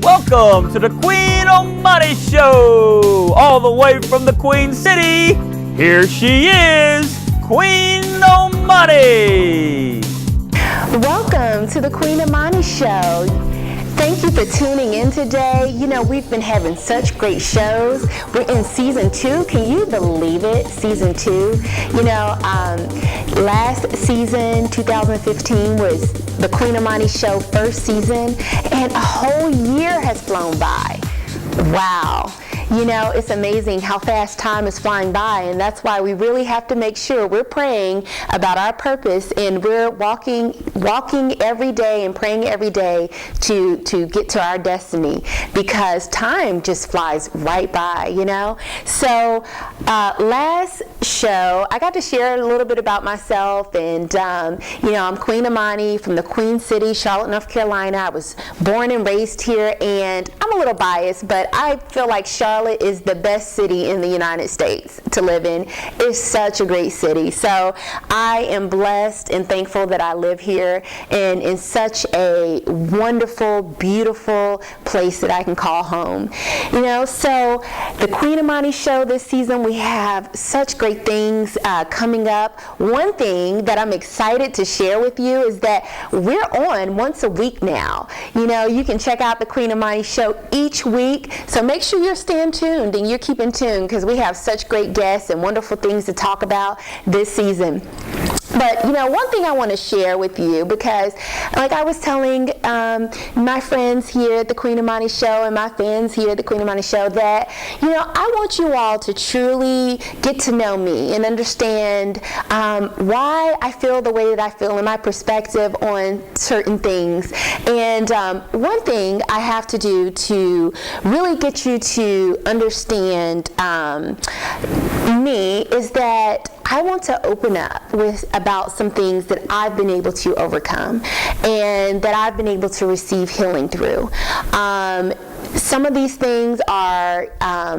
Welcome to the QueenAmani Show, all the way from the Queen City. Here she is, QueenAmani. Welcome to the QueenAmani Show. Thank you for tuning in today. You know, we've been having such great shows. We're in season 2. Can you believe it? Season 2. You know, last season, 2015, was the QueenAmani Show first season, and a whole year has flown by. Wow. You know, it's amazing how fast time is flying by, and that's why we really have to make sure we're praying about our purpose, and we're walking every day and praying every day to get to our destiny, because time just flies right by, you know. So last show, I got to share a little bit about myself, and you know, I'm QueenAmani from the Queen City, Charlotte, North Carolina. I was born and raised here, and I'm a little biased, but I feel like Charlotte is the best city in the United States to live in. It's such a great city. So I am blessed and thankful that I live here and in such a wonderful, beautiful place that I can call home. You know, so the QueenAmani Show this season, we have such great things coming up. One thing that I'm excited to share with you is that we're on once a week now. You know, you can check out the QueenAmani Show each week. So make sure you're staying tuned and you're keeping tuned, because we have such great guests and wonderful things to talk about this season. But, you know, one thing I want to share with you, because like I was telling my friends here at the QueenAmani Show and my fans here at the QueenAmani Show that, you know, I want you all to truly get to know me and understand why I feel the way that I feel and my perspective on certain things. And one thing I have to do to really get you to understand me is that I want to open up about some things that I've been able to overcome and that I've been able to receive healing through. Some of these things are,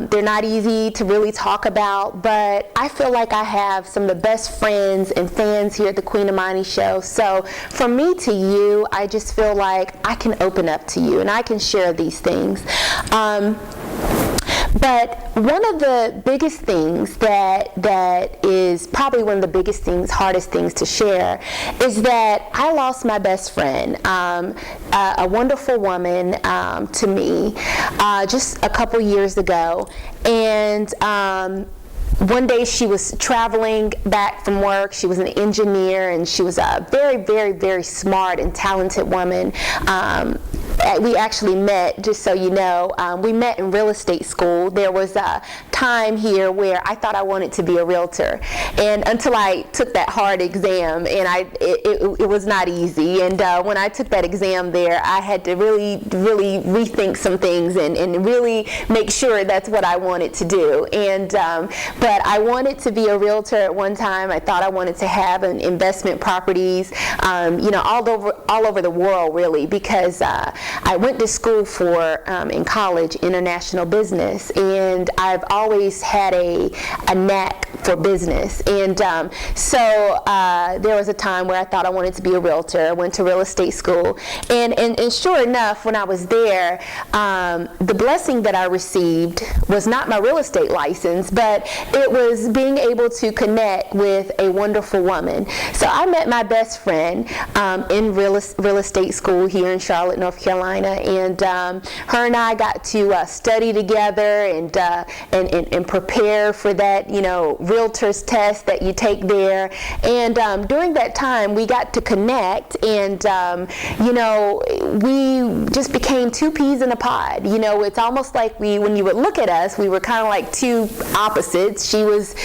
they're not easy to really talk about, but I feel like I have some of the best friends and fans here at the QueenAmani Show. So from me to you, I just feel like I can open up to you and I can share these things. But one of the biggest things that is probably one of the biggest things, hardest things to share, is that I lost my best friend, a wonderful woman to me, just a couple years ago. And one day she was traveling back from work. She was an engineer, and she was a very, very, very smart and talented woman. We actually met, just so you know, we met in real estate school. There was a time here where I thought I wanted to be a realtor, and until I took that hard exam, and it was not easy. And when I took that exam there, I had to really, really rethink some things and really make sure that's what I wanted to do. And but I wanted to be a realtor at one time. I thought I wanted to have an investment properties, you know, all over the world, really, because I went to school for, in college, international business, and I've always had a knack for business. And so there was a time where I thought I wanted to be a realtor. I went to real estate school, and sure enough, when I was there, the blessing that I received was not my real estate license, but it was being able to connect with a wonderful woman. So I met my best friend in real estate school here in Charlotte, North Carolina, and her and I got to study together and prepare for that, you know, realtor's test that you take there. And during that time, we got to connect, and you know, we just became two peas in a pod. You know, it's almost like when you would look at us, we were kind of like two opposites. She was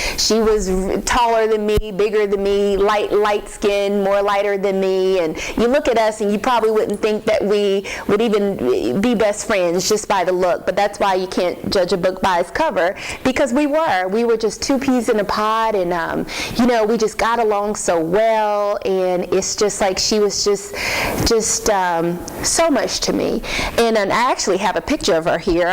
taller than me, bigger than me, light skinned, more lighter than me, and you look at us and you probably wouldn't think that we would even be best friends just by the look. But that's why you can't judge a book by its cover, because we were just two peas in a pod, and we just got along so well, and it's just like she was just so much to me. And I actually have a picture of her here,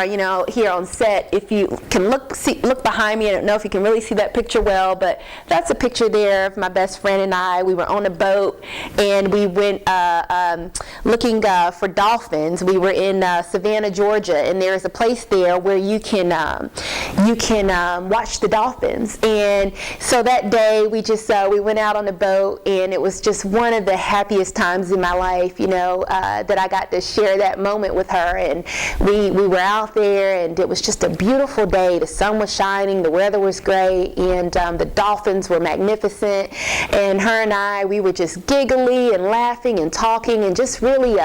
here on set. If you can look behind me, I don't know if you can really see that picture well, but that's a picture there of my best friend and I. We were on a boat, and we went looking for dolphins. We were in Savannah, Georgia, and there is a place there where you can watch the dolphins. And so that day we went out on the boat, and it was just one of the happiest times in my life, that I got to share that moment with her. And we were out there, and it was just a beautiful day. The sun was shining, the weather was great, and the dolphins were magnificent. And her and I, we were just giggly and laughing and talking, and just really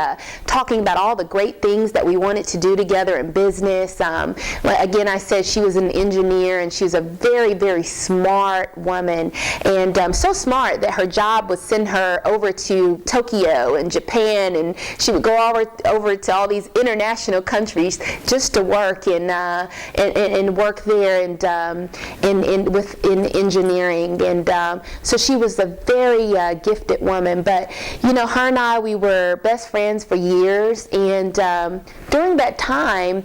talking about all the great things that we wanted to do together in business. Again, I said she was an engineer, and she was a very, very smart woman, and so smart that her job would send her over to Tokyo and Japan, and she would go over to all these international countries just to work and work there in engineering. And so she was a very gifted woman. But her and I, we were best friends for years, and during that time,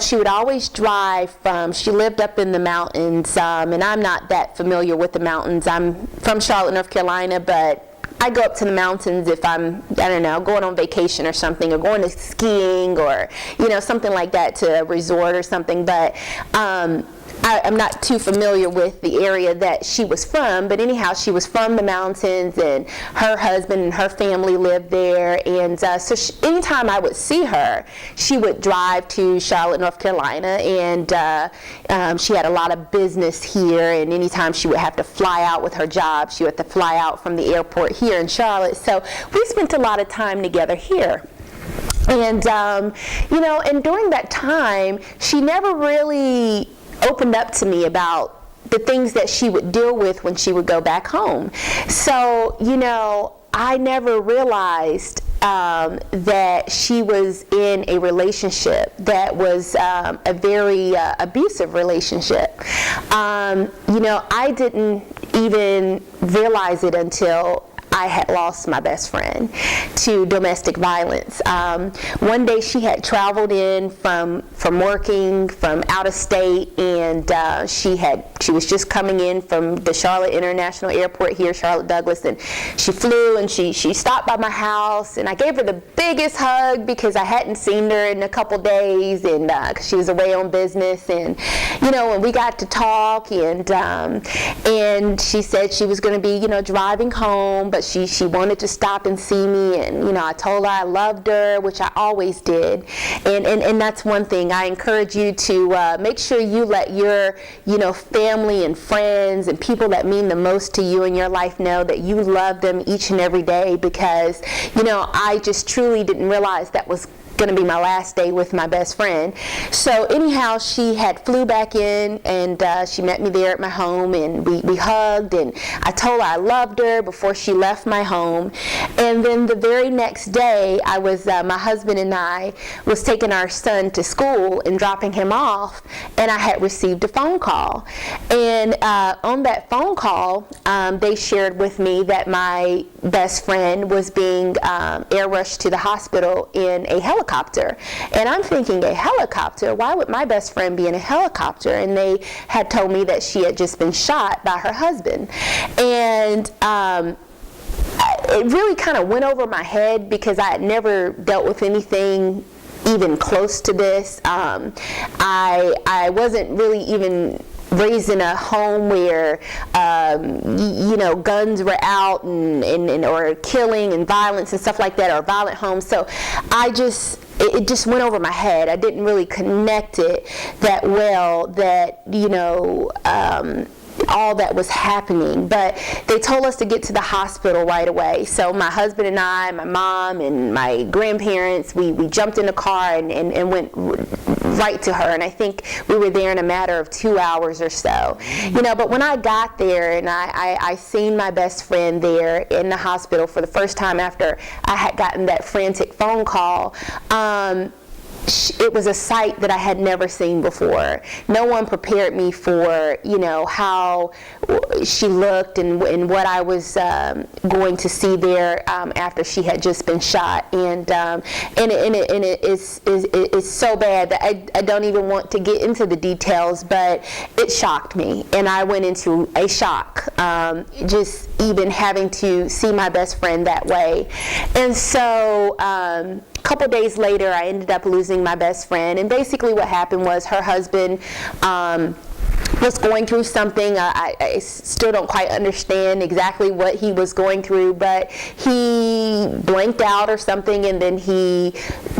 she would always drive she lived up in the mountains, and I'm not that familiar with the mountains. I'm from Charlotte, North Carolina, but I go up to the mountains if I'm, going on vacation or something, or going to skiing, or, something like that, to a resort or something. But I'm not too familiar with the area that she was from, but anyhow, she was from the mountains, and her husband and her family lived there. And so anytime I would see her, she would drive to Charlotte, North Carolina, and she had a lot of business here, and anytime she would have to fly out with her job, she would have to fly out from the airport here in Charlotte. So we spent a lot of time together here. And, and during that time, she never really opened up to me about the things that she would deal with when she would go back home. So, I never realized that she was in a relationship that was a very abusive relationship. I didn't even realize it until I had lost my best friend to domestic violence. One day she had traveled in from working from out of state, and she was just coming in from the Charlotte International Airport here, Charlotte Douglas, and she flew, and she stopped by my house, and I gave her the biggest hug because I hadn't seen her in a couple days, and 'cause she was away on business. And and we got to talk, and she said she was going to be driving home, but she wanted to stop and see me, and I told her I loved her, which I always did. And that's one thing I encourage you to make sure you let your family and friends and people that mean the most to you in your life know that you love them each and every day, because I just truly didn't realize that was going to be my last day with my best friend. So anyhow, she had flew back in, and she met me there at my home, and we hugged, and I told her I loved her before she left my home. And then the very next day, I was my husband and I was taking our son to school and dropping him off, and I had received a phone call. And on that phone call, they shared with me that my best friend was being air rushed to the hospital in a helicopter. And I'm thinking, a helicopter? Why would my best friend be in a helicopter? And they had told me that she had just been shot by her husband. And it really kind of went over my head, because I had never dealt with anything even close to this. I wasn't really even raised in a home where guns were out and or killing and violence and stuff like that, or violent homes. So it just went over my head. I didn't really connect it that well, that all that was happening. But they told us to get to the hospital right away. So my husband and I, my mom and my grandparents, we jumped in the car and went right to her. And I think we were there in a matter of 2 hours or so. But when I got there and I seen my best friend there in the hospital for the first time after I had gotten that frantic phone call, it was a sight that I had never seen before. No one prepared me for, how she looked and what I was going to see there after she had just been shot. And it is so bad that I don't even want to get into the details, but it shocked me, and I went into a shock, just even having to see my best friend that way. And so a couple days later, I ended up losing my best friend, and basically what happened was her husband was going through something. I still don't quite understand exactly what he was going through, but he blanked out or something, and then he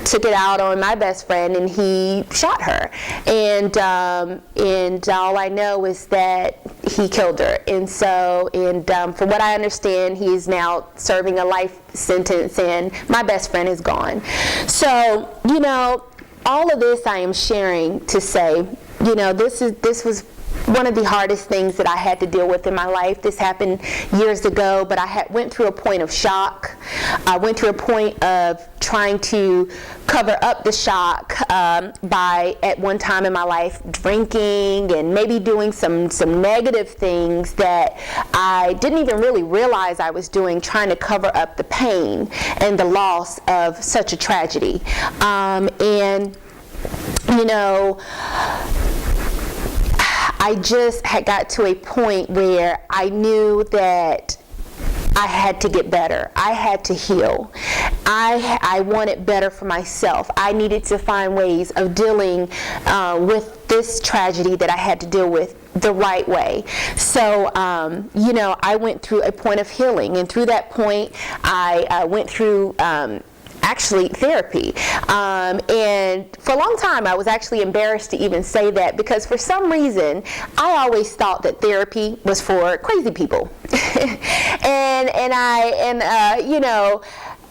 took it out on my best friend, and he shot her. And all I know is that he killed her. And so, from what I understand, he is now serving a life sentence, and my best friend is gone. So, all of this I am sharing to say, this was one of the hardest things that I had to deal with in my life. This happened years ago, but I went through a point of shock. I went through a point of trying to cover up the shock by, at one time in my life, drinking and maybe doing some negative things that I didn't even really realize I was doing, trying to cover up the pain and the loss of such a tragedy. I just had got to a point where I knew that I had to get better. I had to heal. I wanted better for myself. I needed to find ways of dealing with this tragedy that I had to deal with the right way. So, I went through a point of healing, and through that point, I went through actually therapy. And for a long time, I was actually embarrassed to even say that, because for some reason, I always thought that therapy was for crazy people.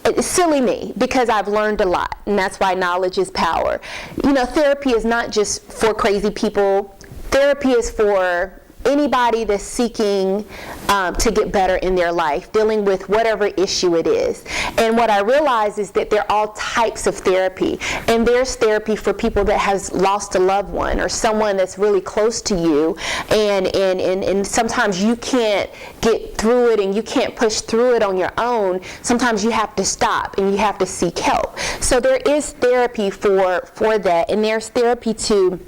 It's silly me, because I've learned a lot, and that's why knowledge is power. Therapy is not just for crazy people. Therapy is for anybody that's seeking to get better in their life, dealing with whatever issue it is. And what I realize is that there are all types of therapy. And there's therapy for people that has lost a loved one or someone that's really close to you, and sometimes you can't get through it and you can't push through it on your own. Sometimes you have to stop and you have to seek help. So there is therapy for that, and there's therapy to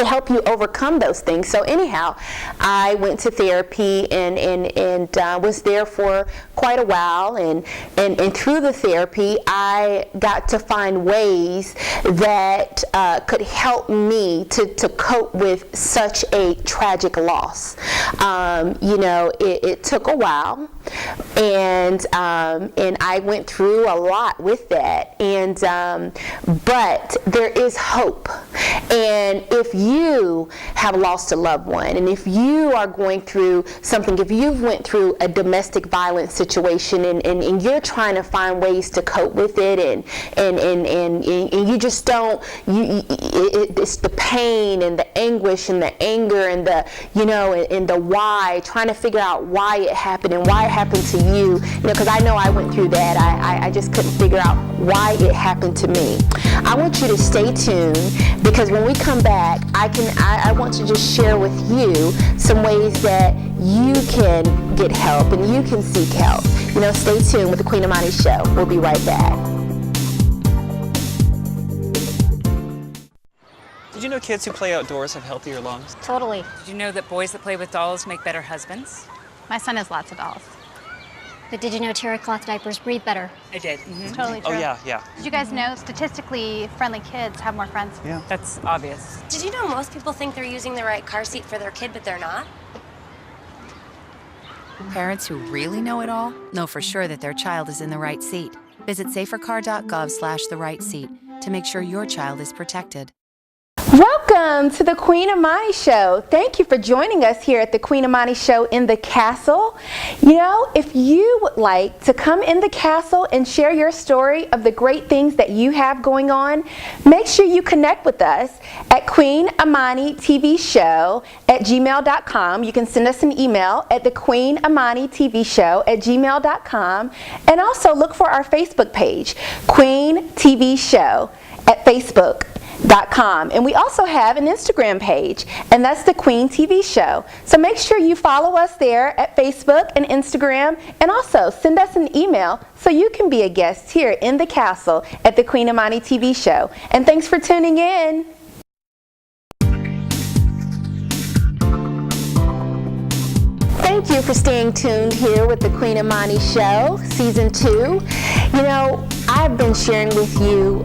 help you overcome those things. So anyhow, I went to therapy and was there for quite a while, and through the therapy, I got to find ways that could help me to cope with such a tragic loss. It took a while, and I went through a lot with that, but there is hope. And if you have lost a loved one, and if you are going through something, if you've went through a domestic violence situation, and you're trying to find ways to cope with it, and you just don't, it's the pain and the anguish and the anger and the why, trying to figure out why it happened and why it happened to you, because I know I went through that. I just couldn't figure out why it happened to me. I want you to stay tuned, because when we come back, I want to just share with you some ways that you can get help and you can seek help. Stay tuned with the QueenAmani Show. We'll be right back. Did you know kids who play outdoors have healthier lungs? Totally. Did you know that boys that play with dolls make better husbands? My son has lots of dolls. But did you know terry cloth diapers breathe better? I did. It's totally true. Oh, yeah. Did you guys know statistically friendly kids have more friends? Yeah. That's obvious. Did you know most people think they're using the right car seat for their kid, but they're not? Parents who really know it all know for sure that their child is in the right seat. Visit safercar.gov/the right seat to make sure your child is protected. Welcome to the QueenAmani Show. Thank you for joining us here at the QueenAmani Show in the castle. If you would like to come in the castle and share your story of the great things that you have going on, make sure you connect with us at QueenAmani TV Show at gmail.com. You can send us an email at the QueenAmani TV Show at gmail.com, and also look for our Facebook page, Queen TV Show, at Facebook.com. And we also have an Instagram page, and that's the Queen TV Show. So make sure you follow us there at Facebook and Instagram, and also send us an email so you can be a guest here in the castle at the QueenAmani TV Show. And thanks for tuning in. Thank you for staying tuned here with the QueenAmani Show, Season 2. You know, I've been sharing with you,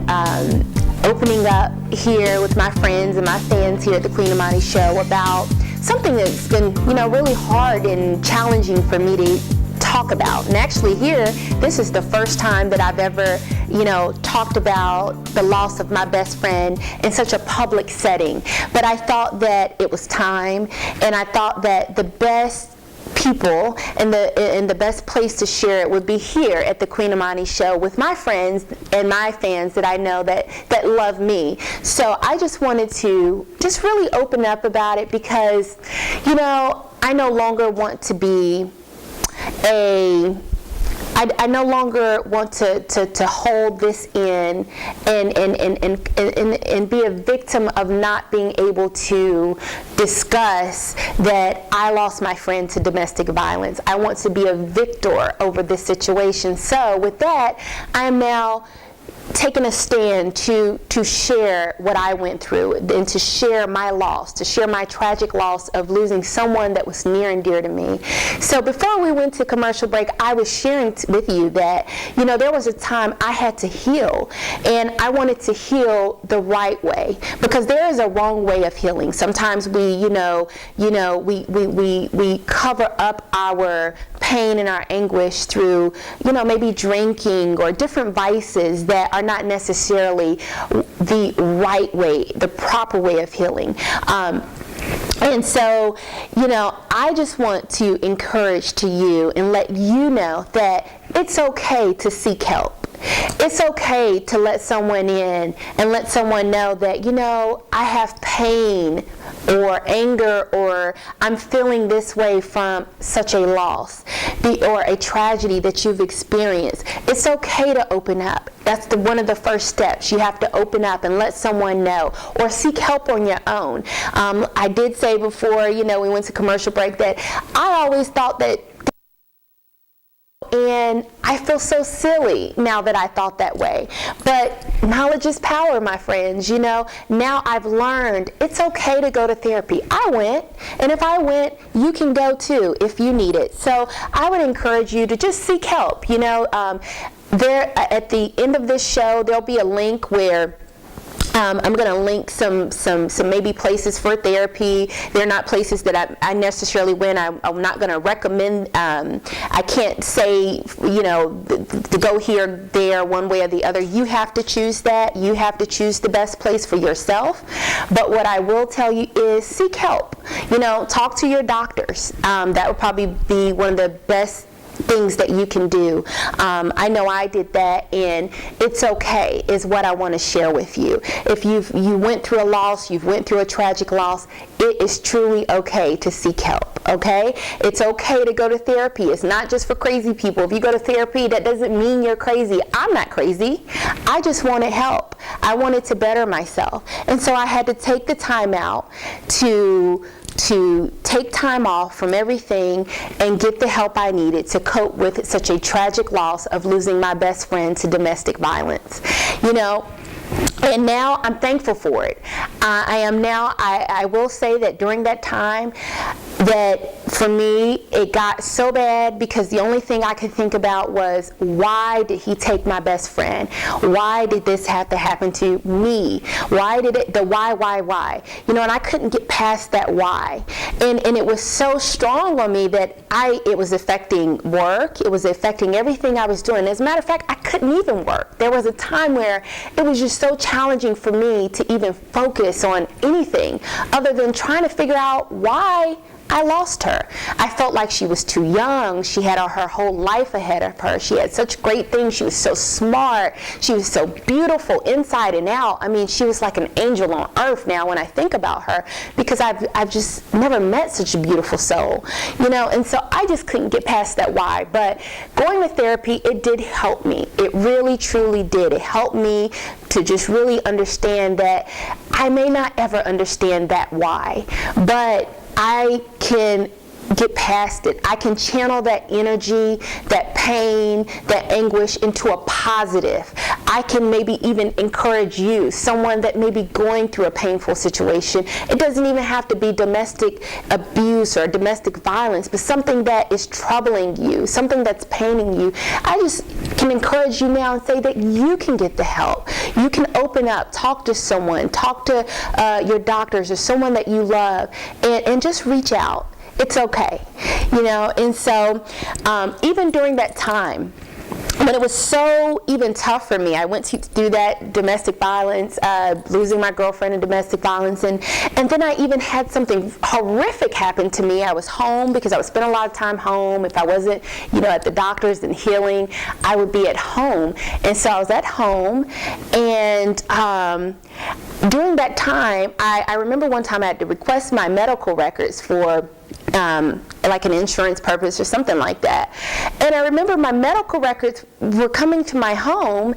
opening up here with my friends and my fans here at the QueenAmani Show about something that's been, you know, really hard and challenging for me to talk about. And actually here, this is the first time that I've ever, you know, talked about the loss of my best friend in such a public setting. But I thought that it was time, and I thought that the best people and the best place to share it would be here at the QueenAmani Show with my friends and my fans that I know that love me. So I just wanted to just really open up about it because, you know, I no longer want to be I no longer want to hold this in and be a victim of not being able to discuss that I lost my friend to domestic violence. I want to be a victor over this situation. So with that, I am now taking a stand to share what I went through and to share my loss, to share my tragic loss of losing someone that was near and dear to me. So before we went to commercial break, I was sharing with you that, you know, there was a time I had to heal, and I wanted to heal the right way, because there is a wrong way of healing. Sometimes we cover up our pain and our anguish through, you know, maybe drinking or different vices that are not necessarily the right way, the proper way of healing. And so, you know, I just want to encourage to you and let you know that it's okay to seek help. It's okay to let someone in and let someone know that, you know, I have pain or anger, or I'm feeling this way from such a loss or a tragedy that you've experienced. It's okay to open up. That's one of the first steps. You have to open up and let someone know, or seek help on your own. I did say before, you know, we went to commercial break, that I always thought that, and I feel so silly now that I thought that way. But knowledge is power, my friends. You know, now I've learned it's okay to go to therapy. I went, and if I went, you can go too if you need it. So I would encourage you to just seek help. You know, there at the end of this show, there'll be a link where I'm going to link some maybe places for therapy. They're not places that I necessarily went. I'm not going to recommend. I can't say, you know, to go here, there, one way or the other. You have to choose that. You have to choose the best place for yourself. But what I will tell you is seek help. You know, talk to your doctors. That would probably be one of the best things that you can do. I know I did that, and it's okay is what I want to share with you. If you went through a loss, you've went through a tragic loss, it is truly okay to seek help, okay? It's okay to go to therapy. It's not just for crazy people. If you go to therapy, that doesn't mean you're crazy. I'm not crazy. I just wanted help. I wanted to better myself. And so I had to take the time out to take time off from everything and get the help I needed to cope with such a tragic loss of losing my best friend to domestic violence. You know, and now I'm thankful for it. I will say that during that time, that for me, it got so bad because the only thing I could think about was, why did he take my best friend? Why did this have to happen to me? Why did it, the why? You know, and I couldn't get past that why. And it was so strong on me that it was affecting work. It was affecting everything I was doing. As a matter of fact, I couldn't even work. There was a time where it was just so challenging for me to even focus on anything other than trying to figure out why I lost her. I felt like she was too young. She had her whole life ahead of her. She had such great things. She was so smart. She was so beautiful inside and out. I mean, she was like an angel on earth now when I think about her, because I've just never met such a beautiful soul, you know, and so I just couldn't get past that why. But going to therapy, it did help me. It really, truly did. It helped me to just really understand that I may not ever understand that why, but I can get past it. I can channel that energy, that pain, that anguish into a positive. I can maybe even encourage you, someone that may be going through a painful situation. It doesn't even have to be domestic abuse or domestic violence, but something that is troubling you, something that's paining you. I just can encourage you now and say that you can get the help. You can open up, talk to someone, talk to your doctors or someone that you love, and just reach out. It's okay, you know. And so even during that time, when it was so even tough for me, I went through that domestic violence, losing my girlfriend in domestic violence, and then I even had something horrific happen to me. I was home because I would spend a lot of time home. If I wasn't, you know, at the doctor's and healing, I would be at home. And so I was at home, and during that time, I remember one time I had to request my medical records for like an insurance purpose or something like that. And I remember my medical records were coming to my home,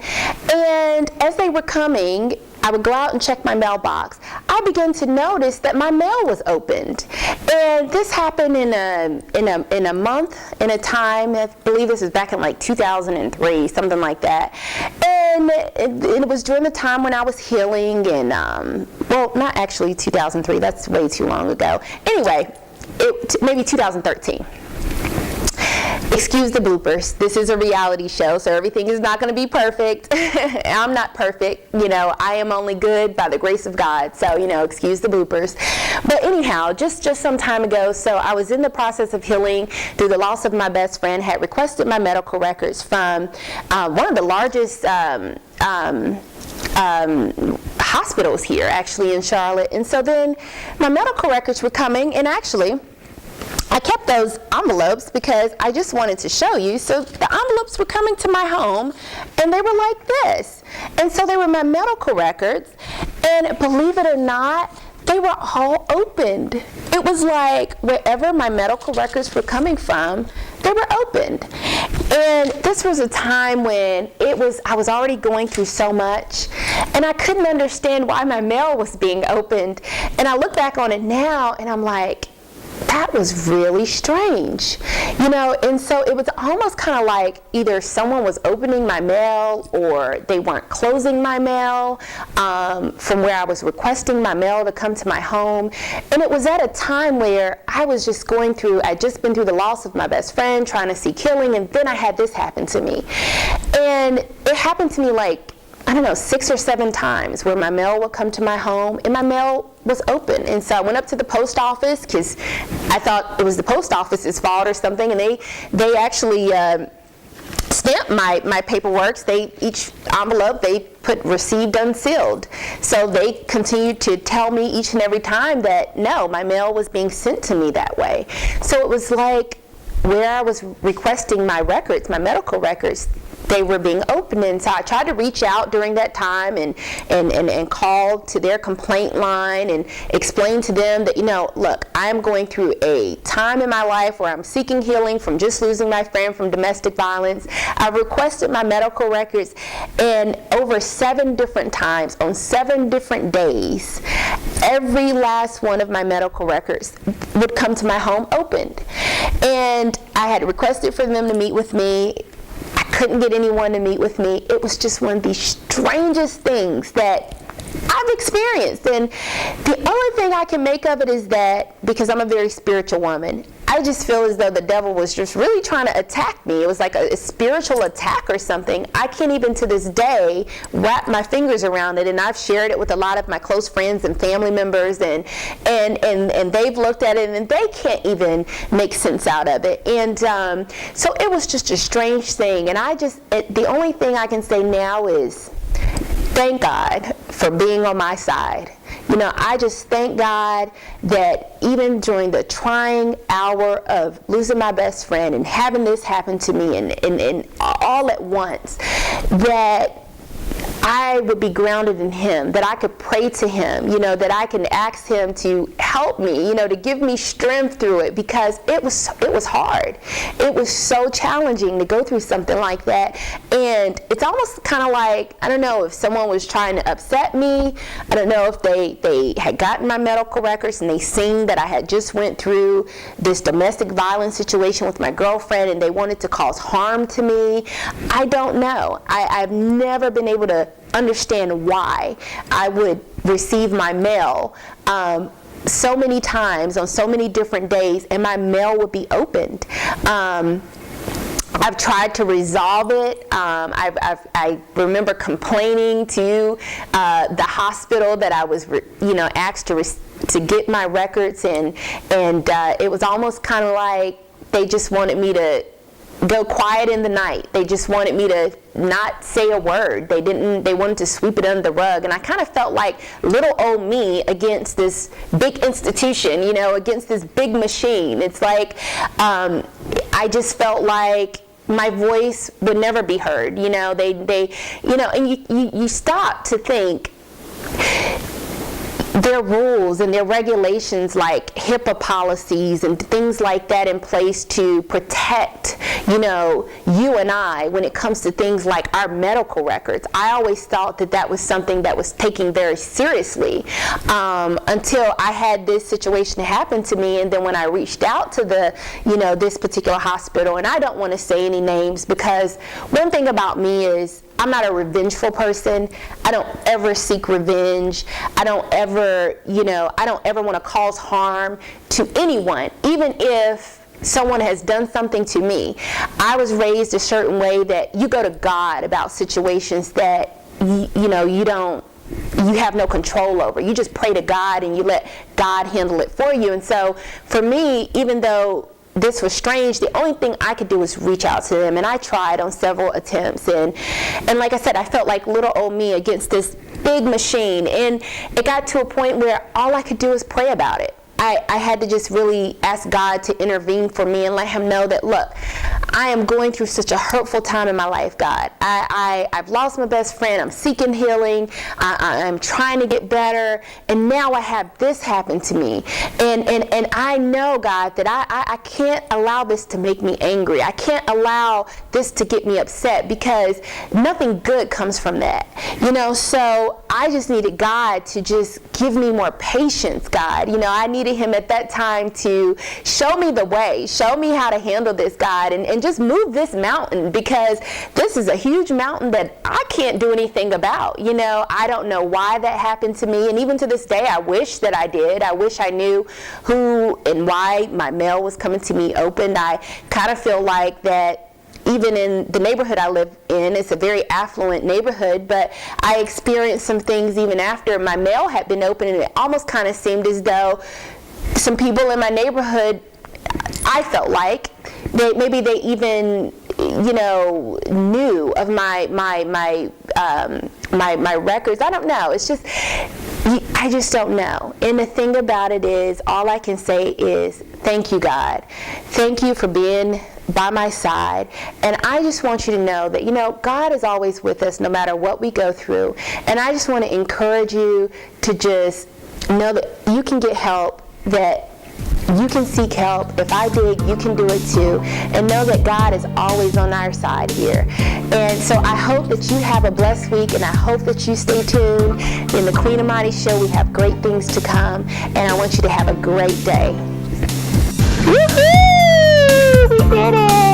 and as they were coming, I would go out and check my mailbox. I began to notice that my mail was opened, and this happened in a month, in a time. I believe this was back in like 2003, something like that. And it was during the time when I was healing, and well, not actually 2003. That's way too long ago. Anyway, maybe 2013. Excuse the bloopers. This is a reality show, so everything is not going to be perfect. I'm not perfect. You know, I am only good by the grace of God. So, you know, excuse the bloopers. But anyhow, just some time ago, so I was in the process of healing through the loss of my best friend, had requested my medical records from one of the largest hospitals here, actually, in Charlotte. And so then my medical records were coming, and actually, I kept those envelopes because I just wanted to show you. So the envelopes were coming to my home, and they were like this. And so they were my medical records, and believe it or not, they were all opened. It was like wherever my medical records were coming from, they were opened. And this was a time when I was already going through so much, and I couldn't understand why my mail was being opened. And I look back on it now, and I'm like, that was really strange, you know. And so it was almost kind of like either someone was opening my mail or they weren't closing my mail from where I was requesting my mail to come to my home. And it was at a time where I was just I'd just been through the loss of my best friend, trying to seek healing, and then I had this happen to me. And it happened to me like, I don't know, 6 or 7 times where my mail would come to my home and my mail was open. And so I went up to the post office because I thought it was the post office's fault or something, and they actually stamped my paperwork. Each envelope, they put received unsealed. So they continued to tell me each and every time that no, my mail was being sent to me that way. So it was like where I was requesting my records, my medical records, they were being opened. And so I tried to reach out during that time and called to their complaint line and explained to them that, you know, look, I'm going through a time in my life where I'm seeking healing from just losing my friend from domestic violence. I requested my medical records, and over 7 different times on 7 different days, every last one of my medical records would come to my home opened. And I had requested for them to meet with me. I couldn't get anyone to meet with me. It was just one of the strangest things that I've experienced. And the only thing I can make of it is that, because I'm a very spiritual woman, I just feel as though the devil was just really trying to attack me. It was like a spiritual attack or something. I can't even to this day wrap my fingers around it, and I've shared it with a lot of my close friends and family members, and they've looked at it and they can't even make sense out of it. And so it was just a strange thing. And the only thing I can say now is, thank God for being on my side. I just thank God that even during the trying hour of losing my best friend and having this happen to me and all at once, that I would be grounded in Him, that I could pray to Him, that I can ask Him to help me, to give me strength through it, because it was hard. It was so challenging to go through something like that. And it's almost kind of like, I don't know if someone was trying to upset me. I don't know if they had gotten my medical records and they seen that I had just went through this domestic violence situation with my girlfriend and they wanted to cause harm to me. I don't know. I've never been able to understand why I would receive my mail so many times on so many different days, and my mail would be opened. I've tried to resolve it. I remember complaining to the hospital that I was, asked to get my records, and it was almost kind of like they just wanted me to go quiet in the night. They just wanted me to not say a word. They wanted to sweep it under the rug. And I kind of felt like little old me against this big institution, against this big machine. It's like I just felt like my voice would never be heard. And you stop to think, their rules and their regulations, like HIPAA policies and things like that, in place to protect, you and I, when it comes to things like our medical records. I always thought that was something that was taken very seriously until I had this situation happen to me. And then when I reached out to this particular hospital, and I don't want to say any names, because one thing about me is I'm not a revengeful person. I don't ever seek revenge. I don't ever want to cause harm to anyone, even if someone has done something to me. I was raised a certain way that you go to God about situations that you have no control over. You just pray to God and you let God handle it for you. And so for me, even though this was strange, the only thing I could do was reach out to them, and I tried on several attempts, and like I said, I felt like little old me against this big machine, and it got to a point where all I could do was pray about it. I had to just really ask God to intervene for me and let Him know that, look, I am going through such a hurtful time in my life, God. I've lost my best friend. I'm seeking healing. I'm trying to get better. And now I have this happen to me. And I know, God, that I can't allow this to make me angry. I can't allow this to get me upset, because nothing good comes from that. So I just needed God to just give me more patience, God. I needed Him at that time to show me the way, show me how to handle this, God, and just move this mountain, because this is a huge mountain that I can't do anything about. I don't know why that happened to me, and even to this day, I wish that I did. I wish I knew who and why my mail was coming to me opened. I kind of feel like that even in the neighborhood I live in, it's a very affluent neighborhood, but I experienced some things even after my mail had been opened, and it almost kind of seemed as though some people in my neighborhood, I felt like, maybe they even, knew of my records. I don't know. It's just, I just don't know. And the thing about it is, all I can say is, thank you, God. Thank you for being by my side. And I just want you to know that, God is always with us no matter what we go through. And I just want to encourage you to just know that you can get help, that you can seek help. If I did, you can do it too. And know that God is always on our side here. And so I hope that you have a blessed week, and I hope that you stay tuned. In the QueenAmani show, we have great things to come, and I want you to have a great day. Woohoo! We did it!